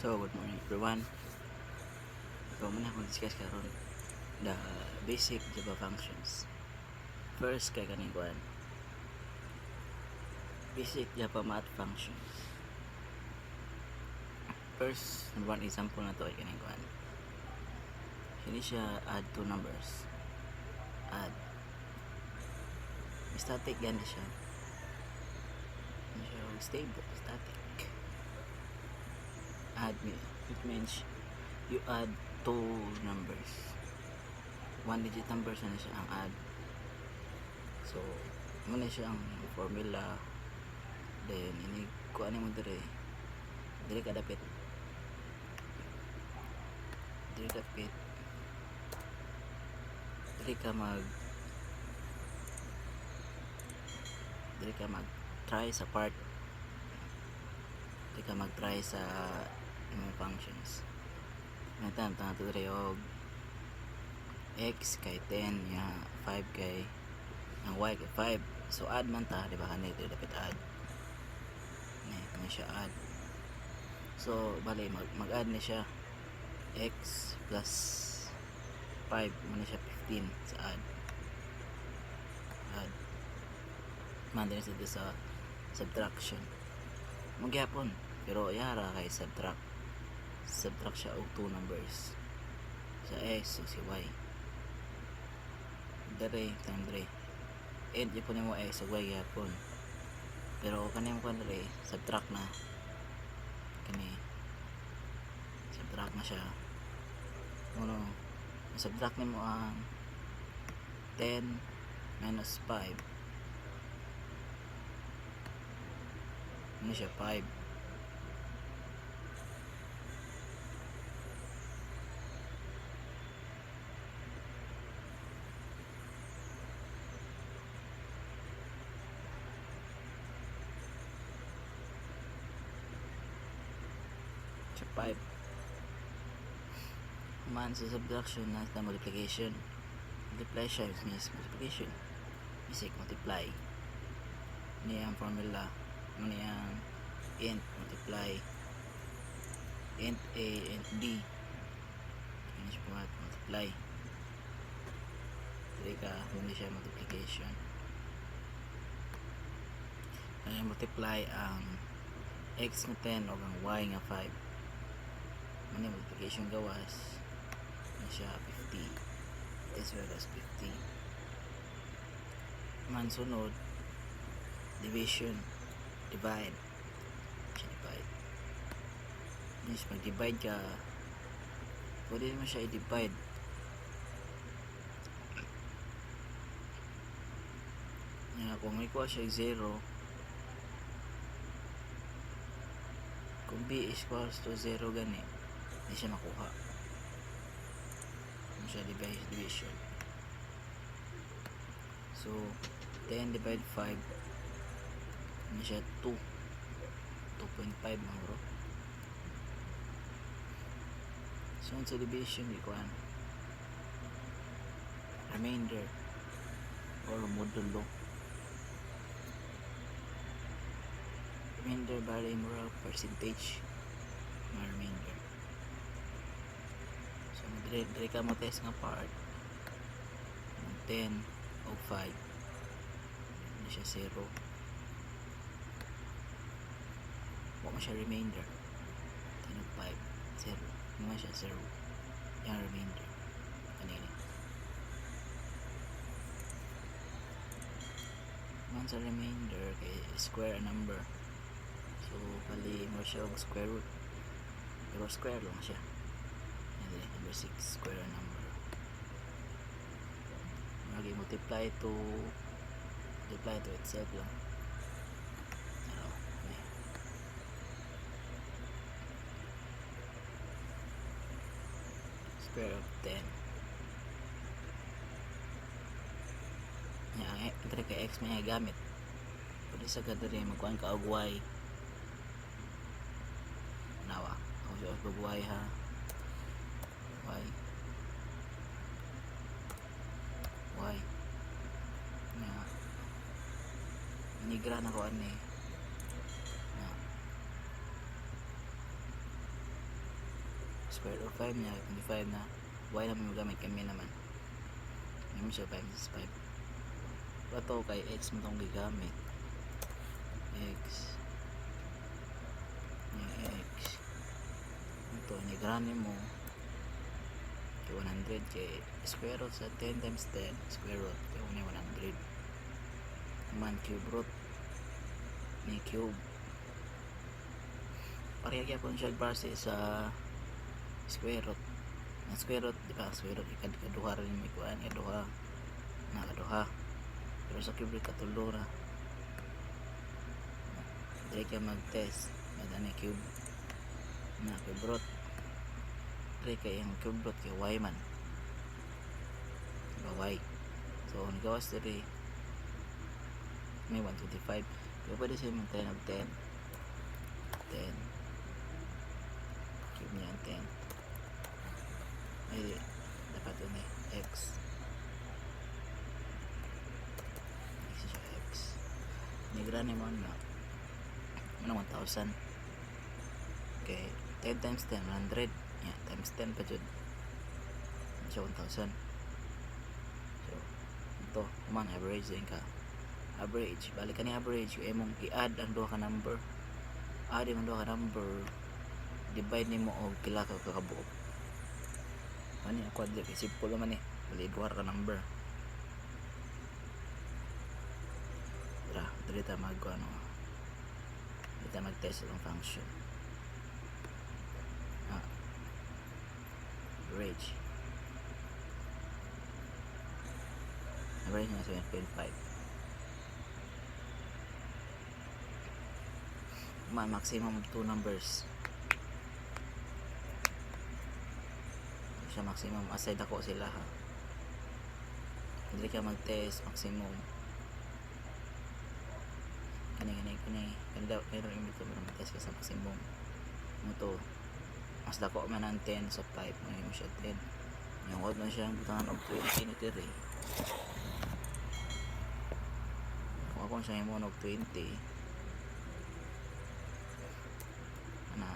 So, good morning everyone. Ito muna akong discuss karon the basic Java functions. First, kay kaning kuan. Basic Java math functions. First, number one example na to ay kaning kuan. Hindi siya add two numbers. Add. Static gani siya. Hindi siya stable, static. Add it means you add two numbers. One digit numbers na siya ang add. So, muna siya ang formula. Then, ini kuha mo dire kadapit. Dire ka mag try sa part. Dire ka mag try sa mga functions. Natan to dire og x kay 10 ya 5 kay ang y kay 5. So add man ta, di ba? Kanito dapat add. Ni siya add. So bali mag-add ni siya x plus 5 man siya 15 sa add. Man din sa subtraction. Magyapon pero yara kay subtract siya og two numbers sa x o si y. Dere time dere and ipon mo x o y gyapon. Pero kaning mo dere subtract na siya. Subtract nimo ang 10 minus 5. Ano siya 5. Siya 5. Man sa subtraction na multiplication. Multiply siya means multiplication. Basic multiply. Ini ang formula. Ini ang int multiply. Int a, int b. Ini siya multiply. Jadi ka hindi siya multiplication. Ay multiply ang x nga 10 o ang y nga 5. Ini multiplication gawas. Ini siya 50. As well as 50. Man sunod division, divide. Means mag-divide ka, pwede mo siya i-divide. Kung may kuha siya 0, kung b is equals to 0 gani, hindi siya makuha. Hindi siya division. So 10 divide 5, hindi siya 2.5 mga bro. So sa division ikuan remainder or modulo. Remainder bali mo percentage ng remainder. So dire ka mo test nga part 10 o 5 hindi siya 0. Huwag mo siya remainder 10 o 5 0 hindi siya 0 yung remainder kanina. Man sa remainder kay square a number, so bali mo siya og square root pero square lang siya. Number 6 square a number. Multiply to itself lang. Square of 10. Ito kay x may gamit. Pwede sa kadari magkuhan ka og y. Nawa. Ako siya og y ha. Y. Nigra na ko ani. square root of 5 niya 25 na y naman magamit kami naman naman siya 5 minus 5 ito kay x mo itong gigamit x yung x ito nigrani mo kay 100 kay square root sa 10 times 10 square root kay 100 naman cube root ni cube pareha gyapon siya base sa square root ang square root di ba square root ikaduha rin may kuan ikaduha nakaduha pero sa cube root katulo ra dili ka mag test madani cube na cube root dili kay ang cube root kay y man diba y so nagawas diri may 125 pero pwede siya mag 10 of 10 cube niya 10 ay dapat yun x siya x nigrani mo na 1,000 okay 10 times 10 100 yeah, times 10 pa dyan so 1,000 so ito kumang average din ka average balik ka ni average yung mong i-add ang duha ka number add yung duha ka number divide ni mo og pila ka kakabuok ano yung quadric simple naman bali duha ka number dili ta mag ano dili ta mag test ng function average niya 7.5 maximum 2 numbers siya maximum aside ako sila ha hindi ka mag test maximum kani daw pero yung ito mag test ka sa maximum mo to mas dako man ang 10 sa 5 ngayon siya 10 yung odd na siya ang butangan of 20 ni Terry kung ako siya yung of 20 na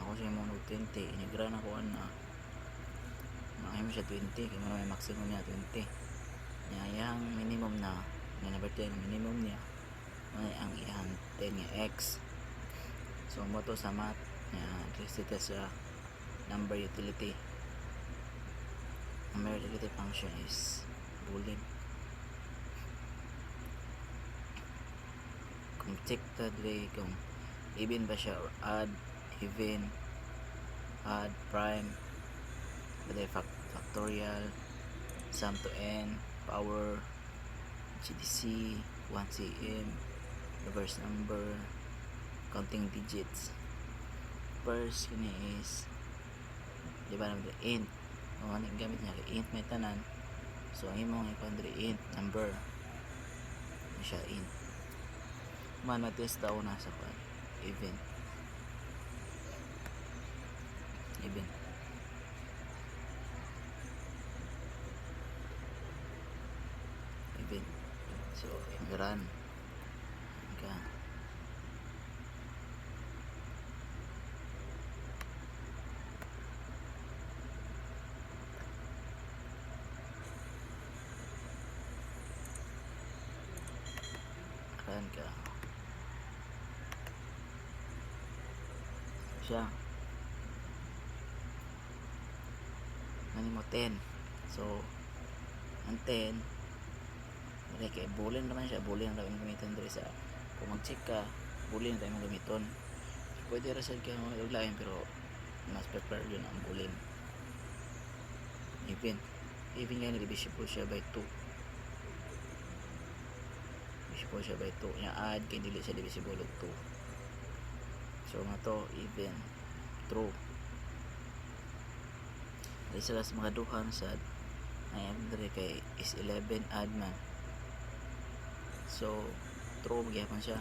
ako siya yung of 20 inigran ako na ngayon siya 20 kaya may maximum niya 20 niya yung minimum na number 10 minimum niya ay ang iyang 10 niya x so mo to sa math niya dito sa number utility number utility function is boolean kung check ta dre kung even ba siya or odd even odd prime pwede factorial sum to n power GDC 1cm reverse number counting digits first kini is di ba naman int ano gamit niya int may tanan so ang imong ikondre int number siya int man matest daw na sa kwan even so run ka siya ano mo 10 so ang 10 kay boolean naman siya boolean na tayo gamiton dito sa kung mag-check ka boolean na tayo gamiton pwede rasad kayo mag-lain pero mas prefer yun ang boolean even nga divisible siya by 2 divisible siya by 2 yung add kay dili siya divisible of 2 so nga to even true dahil sila sa mga duhang sa ay andre kay is 11 add man so true magyapon siya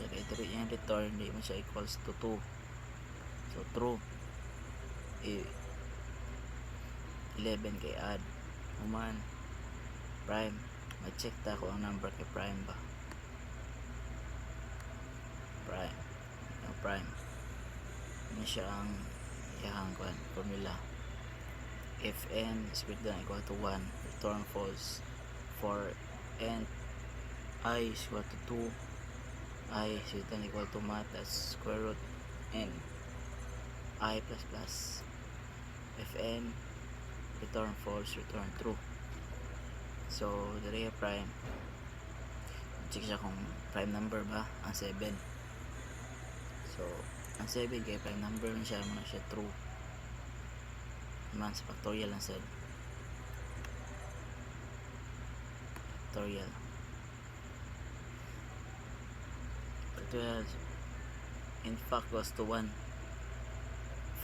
kay 3 yung return di man siya equals to 2 so true 11 kay add human prime mag-check ta ko ang number kay prime ba prime. Ini siya ang iyahang formula. If n is greater than equal to 1, return false. For n I is equal to 2, I is greater than equal to math, that's square root n I plus plus. If n return false, return true. So the real prime, check siya kung prime number ba ang 7. So ang 7 kay prime number man siya, muna siya true man sa factorial lang sad. Factorial in fact equals to 1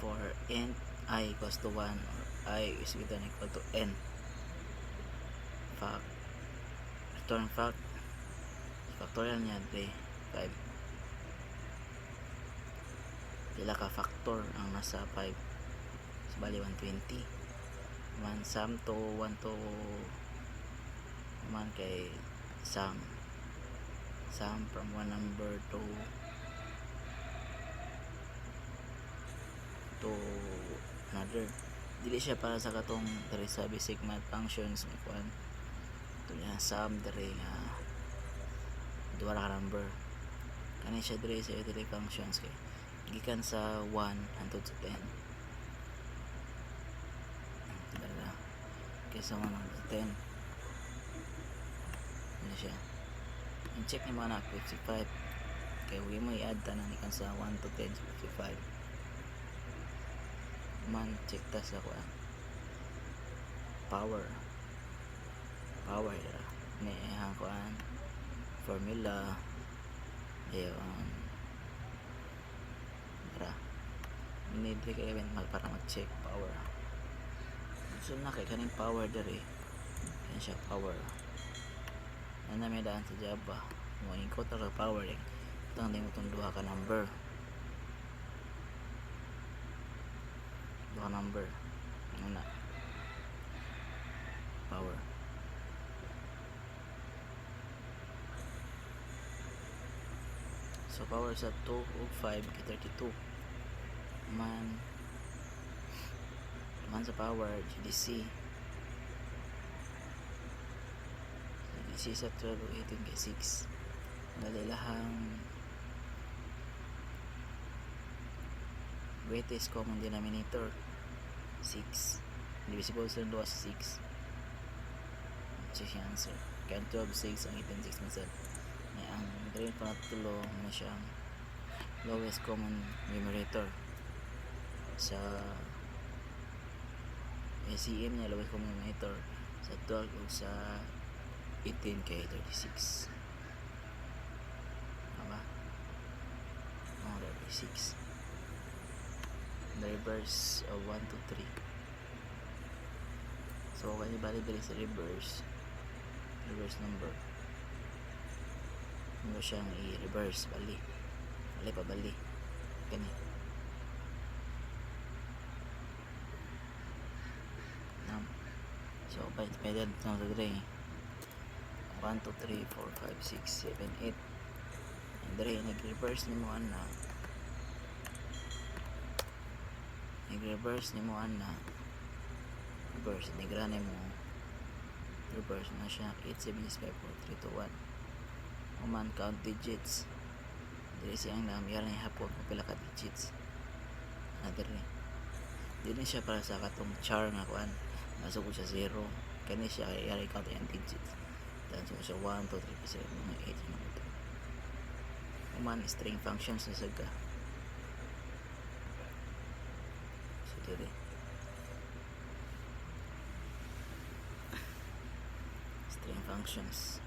for n I equals to 1 or I is greater than equal to n. Fact, return fact, factorial niya 3, 5. Pila ka factor ang nasa 5? So bali 120. Man sum to 1 to man kay sum from one number to another. Dili siya para sa katong diri sa basic math functions mo kuan. Ito niya sum diri nga duha ra ka number. Kani siya diri sa utility functions kay gikan sa 1 hangtod sa 10. Dala. Kay sa 1 hangtod sa 10. Ano siya? I-check ni mga na 55. Kaya huwag mo i-add tanan ikan sa 1 to 10 55. Man check ta sa kuan. Power ni ang kuan formula ayon need kay event para mag-check power. So na kay kaning power diri. Yan siya power. Ano may daan sa Java. Mo ingkot ra power eh. Tang ding utong duha ka number. Duha number. Ano na? Power. So power sa 2 ug 5 kay 32. Man sa power GDC sa 12 ug 18 kay 6. Dalilahang greatest common denominator 6 divisible sa 2 sa 6. Check yung answer. Kaya 12 6 ang 18 6 masad. Ang grade pa natulo na siyang lowest common numerator sa ACM niya. Lowest common numerator sa 12 o sa 18 kay 36. Diba? 36. The reverse of 1 to 3. So kanya bali dali sa reverse number mo siyang i-reverse bali kani so pwede na sa 3 1 2 3 4 5 6 7 8 and dre nag-reverse ni mo ana reverse nigrane mo reverse na siya 8 7 6 5 4 3 2 1 human count digits dili siyang namiyar ni hapon kung pila ka digits na dili siya para sa katong char nga kuan nasugod siya 0 kani siya yari count yung digits dan so siya 1 2 3 4 5 6 7 8 human string functions na saga so dili string functions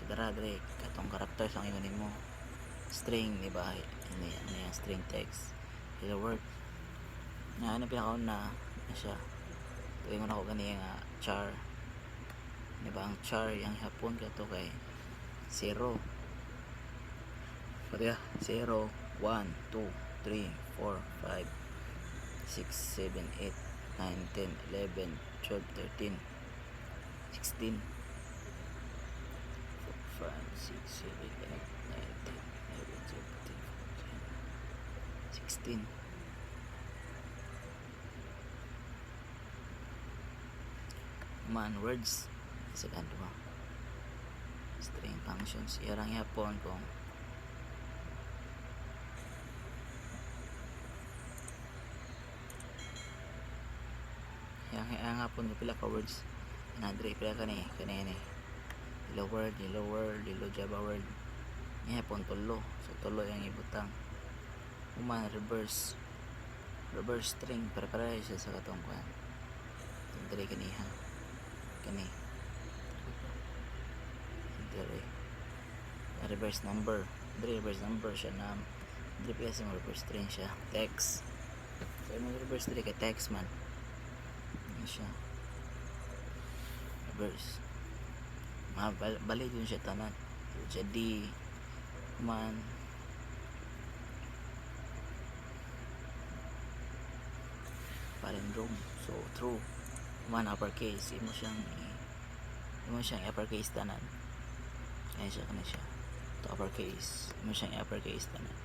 dara dre katong characters ang ingon mo string di ba ini yung string text hello word na ano pinakaon na siya tuwing mo na ko gani nga char di ba ang char yung hapon kato kay 0 pati 0 1 2 3 4 5 6 7 8 9 10 11 12 13 16 5, 6, 7, 8, 9, 10, 11, 12, 13, 14, 16. Man words sa kadwa string functions irang yapon kung yang hapon ko pila ka words nadre pila kani hello word, hello java word yapon tulo so tulo yang ibutang man reverse string para siya sa katong kuan dire kani ha kani dire reverse number siya na dire pila sa reverse string siya text so yung reverse dire kay text man ano siya reverse balik yun siya tanan jadi man palindrome so true man uppercase imo siyang uppercase tanan kaya siya to uppercase imo siyang uppercase tanan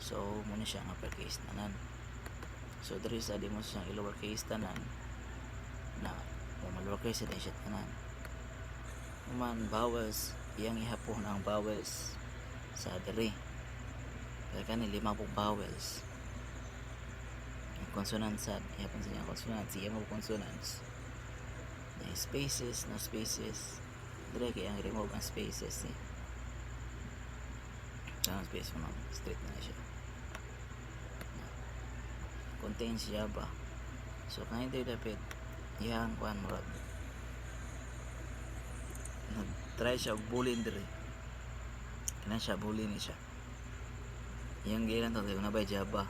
so muna siyang uppercase tanan so diri sa di mo siyang lowercase tanan na lowercase din siya tanan man vowels iyang ihapon ang vowels sa diri kaya kani 5 vowels consonants sad ihapon sa niya consonants iya mo consonants na spaces dire kaya ang remove ang spaces ang space mo straight na siya contains Java so kaya ito dapat iyang kuhan mo try siya og boolean dire kana siya boolean ni siya iyang gilan to na ba Java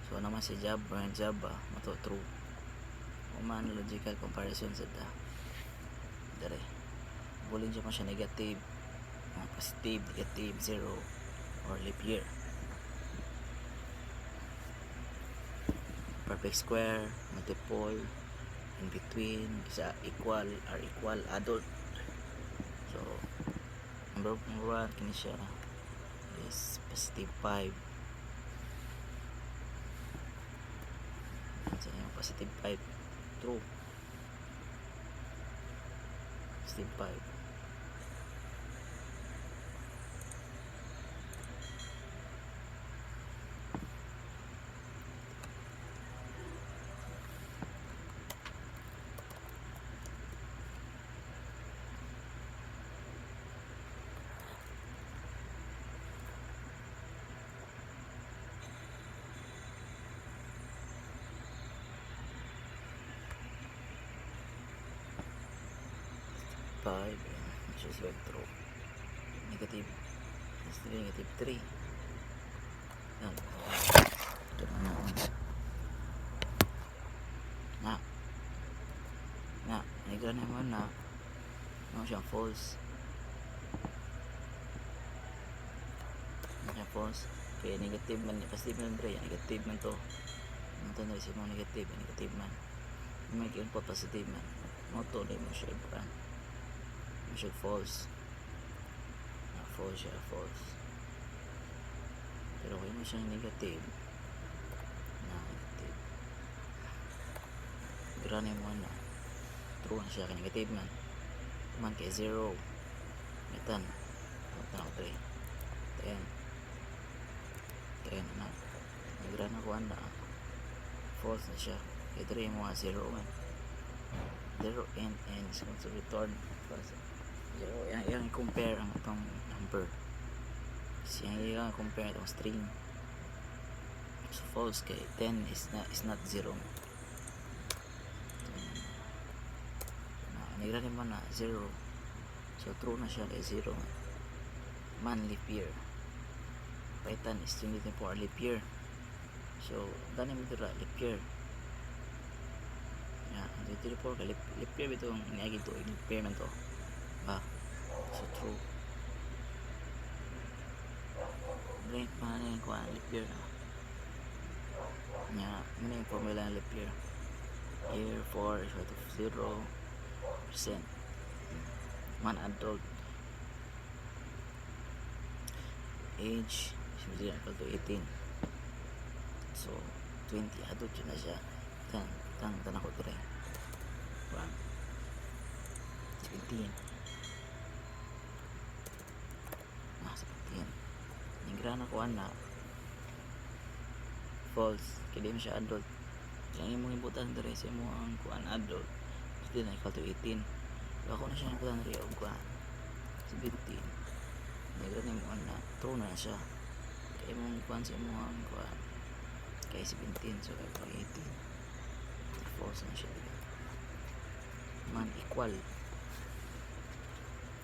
so naman si Java mato true man logical comparison sa ta dire boolean siya man siya negative positive negative 0 or leap year perfect square multiple in between sa equal or equal adult so number 1 kini siya is positive 5 so yung positive 5 true positive 5 5 which is true negative 3 yan ito na negran naman na ano siyang false kaya negative man positive man dre negative man to ito na isip mo negative man may po positive man mo to na mo siya brand siya false pero kung mo siyang negative grane mo na true na siya negative man kay 0 metan tanaw 3 10 na grane ko anda false na siya kay 3 mo 0 man 0 and so to return false. So, yang compare ang itong number yang compare itong string so false kay 10 is not 0 nigra naman na 0 so true na siya kay 0 man leap year paitan is trinity for leap year so dani mo dira leap year dito po kay leap year bitong niagi to leap year man to so true break pa na yung kuha leap year nya ano yung formula ng leap year year 4 is equal to 0% man adult age is equal to 18. So 20 adult yun na siya. Tanang ko dire 17. 17 yung grana ko na false kaya di mo siya adult. Kaya yung mga ibutan dire sa mo ang kuan adult kasi na equal to 18. Ako na siya ang kuan rin og kuan 17. Negra na mo na true na siya. Kaya mong kuan sa mo ang kuan kay 17 so kay 18 false na siya man equal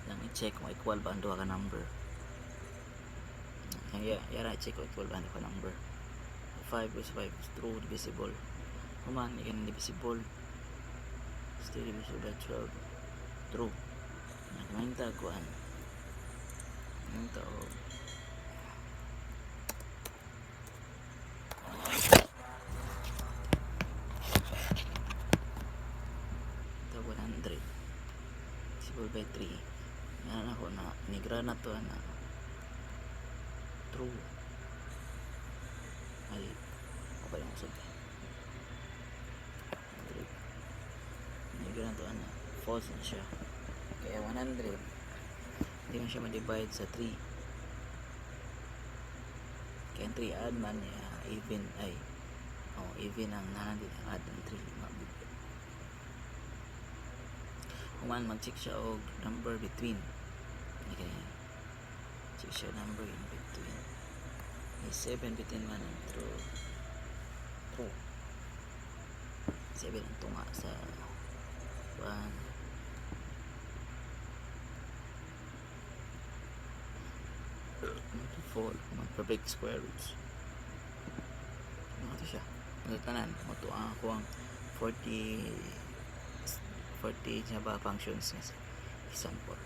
lang i-check kung equal ba ang duha ka number. Yara i-check kung equal ba ang duha ka number. 5 is 5 is true divisible human ikan divisible still divisible by 12 true nagmahinta kuan nagmahinta o by 3 yan ako na nigra na to na true ay okay lang sabi nigra na to na false na siya kaya 100 hindi mo siya ma-divide sa 3 kaya 3 add man niya even ay even ang nanan din add ng 3 kuman mag-check siya og number between okay check siya number in between may 7 between man ang true 7 ang tunga sa 1 4 mag-perfect square roots ano ito siya tanan mo to ako ang 40 niya ba functions example